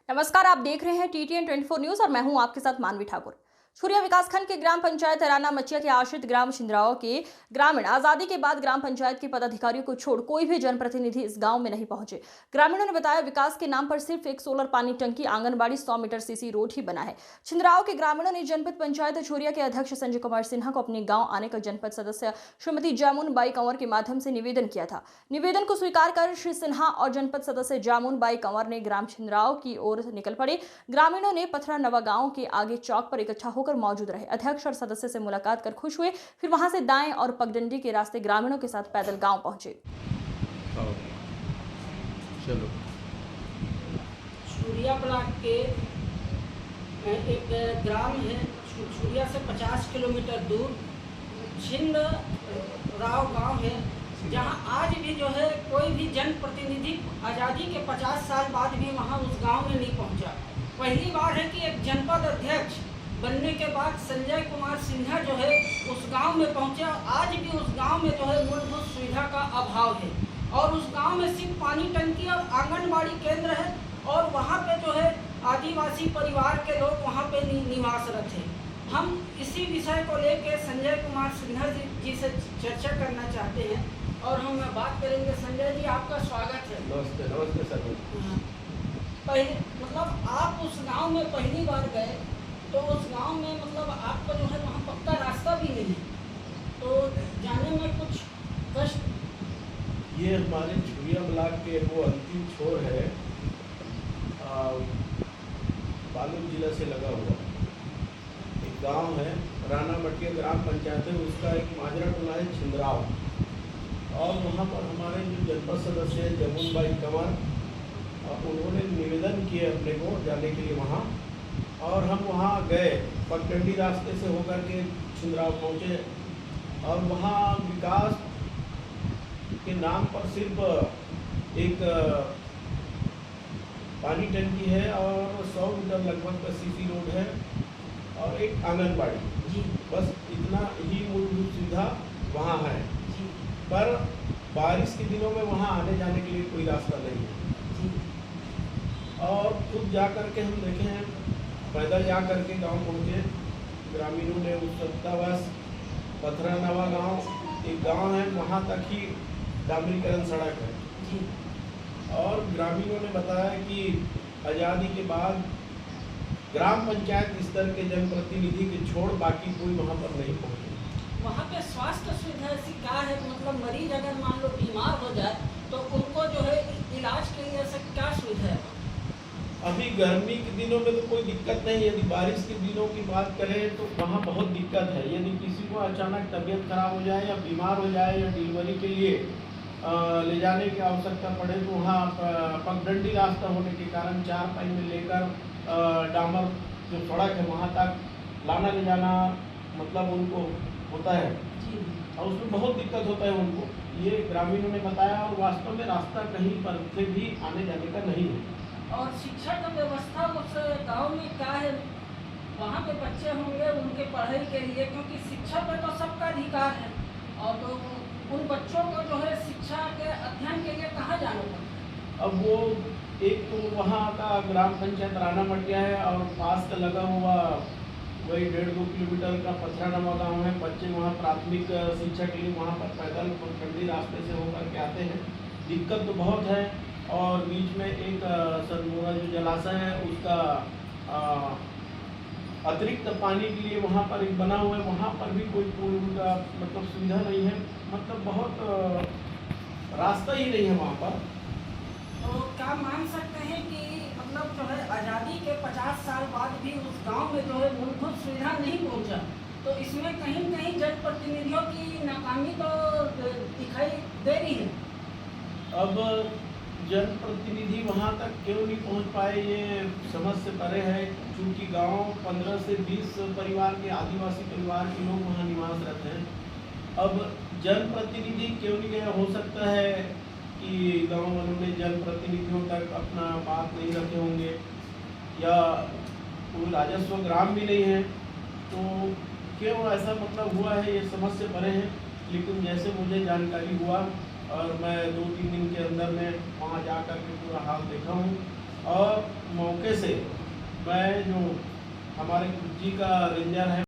नमस्कार, आप देख रहे हैं TTN 24 न्यूज और मैं हूं आपके साथ मानवी ठाकुर। छुरिया विकासखंड के ग्राम पंचायत राना मचिया के आश्रित ग्राम छिंदराव के ग्रामीण आजादी के बाद ग्राम पंचायत के पदाधिकारियों को छोड़ कोई भी जनप्रतिनिधि इस गांव में नहीं पहुंचे। ग्रामीणों ने बताया, विकास के नाम पर सिर्फ एक सोलर पानी टंकी, आंगनबाड़ी, 100 मीटर सीसी रोड ही बना है। छिंदराव के ग्रामीणों ने जनपद पंचायत छुरिया के अध्यक्ष संजय कुमार सिन्हा को अपने गाँव आने का जनपद सदस्य श्रीमती जामुन बाई कंवर के माध्यम से निवेदन किया था। निवेदन को स्वीकार कर श्री सिन्हा और जनपद सदस्य जामुन बाई कंवर ने ग्राम छिंदराव की ओर निकल पड़े। ग्रामीणों ने पथरा नवा गांव के आगे चौक पर इकट्ठा होकर मौजूद रहे। अध्यक्ष और सदस्य से मुलाकात कर खुश हुए। फिर वहां से दाएं और पगडंडी के रास्ते ग्रामीणों के साथ पैदल गांव पहुंचे। चलो छुरिया ब्लॉक के एक ग्राम है, छुरिया से 50 किलोमीटर दूर छिंदराव गांव है, जहां आज भी जो है कोई भी जनप्रतिनिधि आज़ादी के 50 साल बाद भी वहां उस गांव में नहीं पहुंचा। पहली बार है कि एक जनपद अध्यक्ष बनने के बाद संजय कुमार सिन्हा जो है उस गांव में पहुंचा। आज भी उस गांव में जो है मूलभूत सुविधा का अभाव है और उस गांव में सिर्फ पानी टंकी और आंगनबाड़ी केंद्र है और वहां पे जो है आदिवासी परिवार के लोग वहां पे निवासरत हैं। हम इसी विषय को लेकर संजय कुमार सिन्हा जी से चर्चा करना चाहते हैं और हम बात करेंगे। संजय जी, आपका स्वागत है। नमस्ते। नमस्ते सर। पहले मतलब आप उस गांव में पहली बार गए तो उस गांव में मतलब आपका जो है वहाँ पक्का रास्ता भी नहीं है, तो जाने में कुछ कष्ट। ये हमारे छुरिया ब्लॉक के वो अंतिम छोर है, बालूर जिला से लगा हुआ एक गांव है, राना मटिया ग्राम पंचायत है, उसका एक माजरा टोला है छिंदराव। और वहाँ पर हमारे जो जनपद सदस्य हैं जमुन बाई कंवर, उन्होंने निवेदन किए अपने को जाने के लिए वहाँ, और हम वहाँ गए। पगडंडी रास्ते से होकर के छिंदराव पहुँचे और वहाँ विकास के नाम पर सिर्फ एक पानी टंकी है और 100 मीटर लगभग का सीसी रोड है और एक आंगनबाड़ी जी, बस इतना ही मूलभूत सुविधा वहाँ है जी। पर बारिश के दिनों में वहाँ आने जाने के लिए कोई रास्ता नहीं है जी। और खुद जा कर के हम देखे हैं, पैदल जा करके गांव पहुँचे। ग्रामीणों ने उस सत्तावास पथरा नवा गांव एक गांव है, वहां तक ही डामरीकरण सड़क है जी। और ग्रामीणों ने बताया कि आज़ादी के बाद ग्राम पंचायत स्तर के जनप्रतिनिधि के छोड़ बाकी कोई वहां पर नहीं पहुंचे। वहाँ पे स्वास्थ्य सुविधा ऐसी क्या है, मतलब मरीज अगर मान लो बीमार हो जाए तो उनको जो है इलाज के लिए ऐसा क्या सुविधा है? अभी गर्मी के दिनों में तो कोई दिक्कत नहीं है। यदि बारिश के दिनों की बात करें तो वहाँ बहुत दिक्कत है। यदि किसी को अचानक तबीयत खराब हो जाए या बीमार हो जाए या डिलीवरी के लिए ले जाने की आवश्यकता पड़े तो वहाँ पगडंडी रास्ता होने के कारण 4 पाई में लेकर डामर जो सड़क है वहाँ तक लाना ले जाना मतलब उनको होता है और उसमें बहुत दिक्कत होता है उनको, ये ग्रामीणों ने बताया। और वास्तव में रास्ता कहीं पर से भी आने जाने का नहीं है। और शिक्षा का व्यवस्था उस गांव में क्या है? वहाँ पे बच्चे होंगे उनके पढ़ाई के लिए, क्योंकि शिक्षा पे तो सबका अधिकार है, और तो उन बच्चों को जो है शिक्षा के अध्ययन के लिए कहाँ जाना पड़ता? अब वो एक तो वहाँ का ग्राम पंचायत राना मटिया है और पास का लगा हुआ वही 1.5-2 किलोमीटर का पथरा नवा गाँव है। बच्चे वहाँ प्राथमिक शिक्षा के लिए वहाँ पर पैदल पगडंडी रास्ते से होकर के आते हैं। दिक्कत तो बहुत है। और बीच में एक सरमोरा जो जलाशय है उसका अतिरिक्त पानी के लिए वहाँ पर एक बना हुआ है, वहाँ पर भी कोई पुल का मतलब सुविधा नहीं है, मतलब बहुत रास्ता ही नहीं है वहाँ पर। तो क्या मान सकते हैं कि मतलब जो है आज़ादी के 50 साल बाद भी उस गांव में जो है मूलभूत सुविधा नहीं पहुंचा, तो इसमें कहीं कहीं जनप्रतिनिधियों की नाकामी तो दिखाई दे रही है। अब जनप्रतिनिधि वहाँ तक क्यों नहीं पहुँच पाए ये समझ से परे है, क्योंकि गांव 15 से 20 परिवार के आदिवासी परिवार के लोग वहाँ निवास रहते हैं। अब जनप्रतिनिधि क्यों नहीं गया? हो सकता है कि गांव वालों ने जनप्रतिनिधियों तक अपना बात नहीं रखे होंगे या कोई राजस्व ग्राम भी नहीं है, तो क्यों ऐसा मतलब हुआ है ये समझ से परे है। लेकिन जैसे मुझे जानकारी हुआ और मैं 2-3 दिन के अंदर में वहाँ जा कर के पूरा हाल देखा हूँ और मौके से मैं जो हमारे कुर्जी का रेंजर है